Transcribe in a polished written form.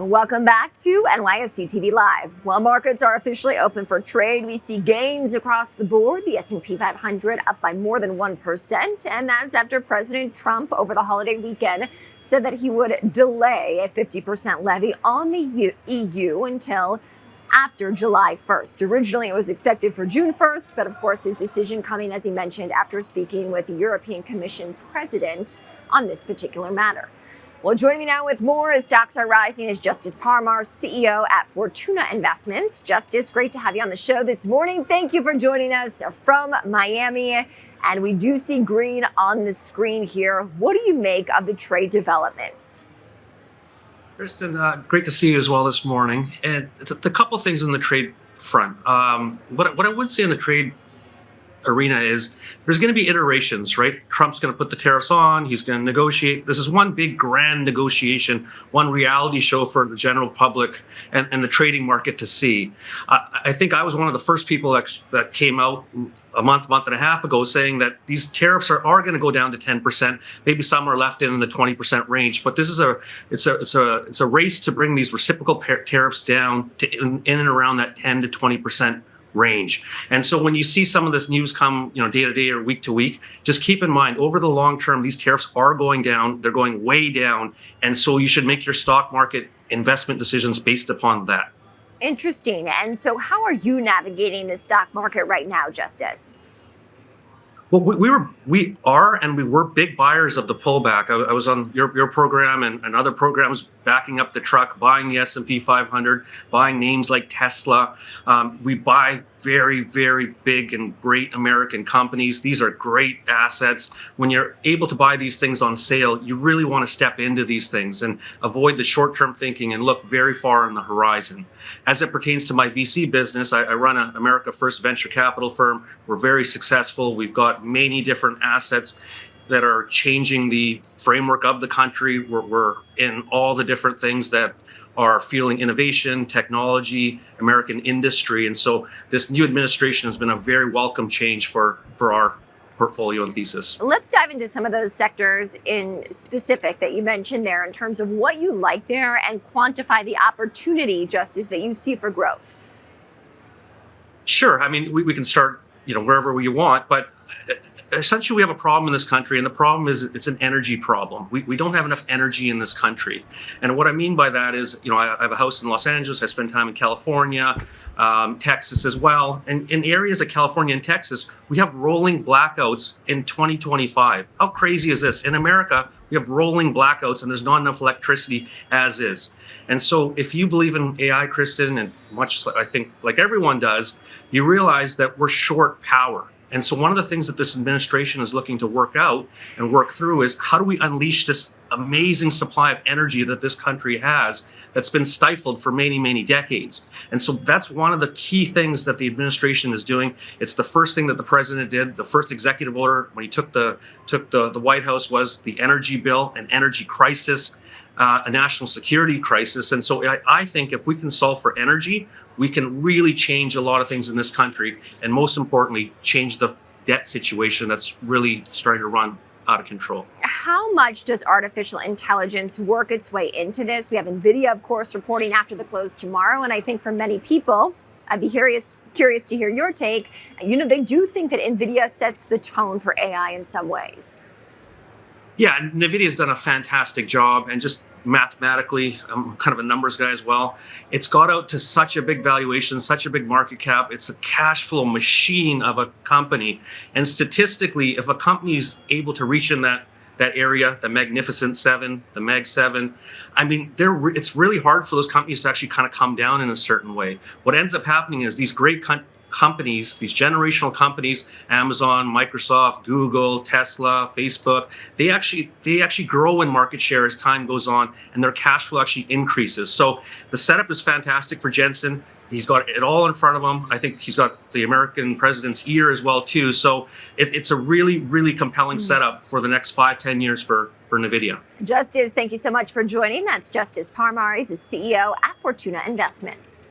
Welcome back to NYSE TV Live. While markets are officially open for trade, we see gains across the board. The S&P 500 up by more than 1%, and that's after President Trump over the holiday weekend said that he would delay a 50% levy on the EU until after July 1st. Originally, it was expected for June 1st, but of course, his decision coming, as he mentioned, after speaking with the European Commission president on this particular matter. Well, joining me now with more as stocks are rising is Justus Parmar, CEO at Fortuna Investments. Justus, great to have you on the show this morning. Thank you for joining us from Miami. And we do see green on the screen here. What do you make of the trade developments? Kristen, great to see you as well this morning. And the couple things on the trade front. What I would say in the trade arena is there's going to be iterations, right? Trump's going to put the tariffs on. He's going to negotiate. This is one big grand negotiation, one reality show for the general public and the trading market to see. I think I was one of the first people that came out a month and a half ago saying that these tariffs are going to go down to 10%. Maybe some are left in the 20% range, but this is it's a race to bring these reciprocal tariffs down to in and around that 10 to 20% range. And so when you see some of this news come, day to day or week to week, just keep in mind, over the long term, these tariffs are going down. They're going way down. And so you should make your stock market investment decisions based upon that. Interesting. And so how are you navigating the stock market right now, Justus? Well, we were big buyers of the pullback. I was on your program and other programs backing up the truck, buying the S&P 500, buying names like Tesla. We buy very, very big and great American companies. These are great assets. When you're able to buy these things on sale, you really want to step into these things and avoid the short-term thinking and look very far on the horizon. As it pertains to my VC business, I run an America First venture capital firm. We're very successful. We've got many different assets that are changing the framework of the country. We're in all the different things that are fueling innovation, technology, American industry. And so this new administration has been a very welcome change for our portfolio and thesis. Let's dive into some of those sectors in specific that you mentioned there in terms of what you like there and quantify the opportunity, Justus, that you see for growth. Sure. I mean, we can start, wherever we want, but essentially we have a problem in this country, and the problem is it's an energy problem. We don't have enough energy in this country. And what I mean by that is, I have a house in Los Angeles. I spend time in California, Texas as well. And in areas like California and Texas, we have rolling blackouts in 2025. How crazy is this? In America, we have rolling blackouts and there's not enough electricity as is. And so if you believe in AI, Kristen, and much I think like everyone does, you realize that we're short power. And so one of the things that this administration is looking to work out and work through is how do we unleash this amazing supply of energy that this country has that's been stifled for many, many decades. And so that's one of the key things that the administration is doing. It's the first thing that the president did. The first executive order when he took the White House was the energy bill, an energy crisis, a national security crisis. And so I think if we can solve for energy, we can really change a lot of things in this country, and most importantly, change the debt situation that's really starting to run out of control. How much does artificial intelligence work its way into this? We have NVIDIA, of course, reporting after the close tomorrow, and I think for many people, I'd be curious to hear your take. They do think that NVIDIA sets the tone for AI in some ways. Yeah, NVIDIA's done a fantastic job, and just mathematically, I'm kind of a numbers guy as well. It's got out to such a big valuation, such a big market cap. It's a cash flow machine of a company. And statistically, if a company is able to reach in that area, the Magnificent Seven, the Mag 7, I mean, it's really hard for those companies to actually kind of come down in a certain way. What ends up happening is these great companies, these generational companies, Amazon, Microsoft, Google, Tesla, Facebook, they actually grow in market share as time goes on, and their cash flow actually increases. So the setup is fantastic for Jensen. He's got it all in front of him. I think he's got the American president's ear as well too. So it's a really, really compelling setup for the next 5-10 years for NVIDIA. Justus, thank you so much for joining. That's Justus Parmar. He's the CEO at Fortuna Investments.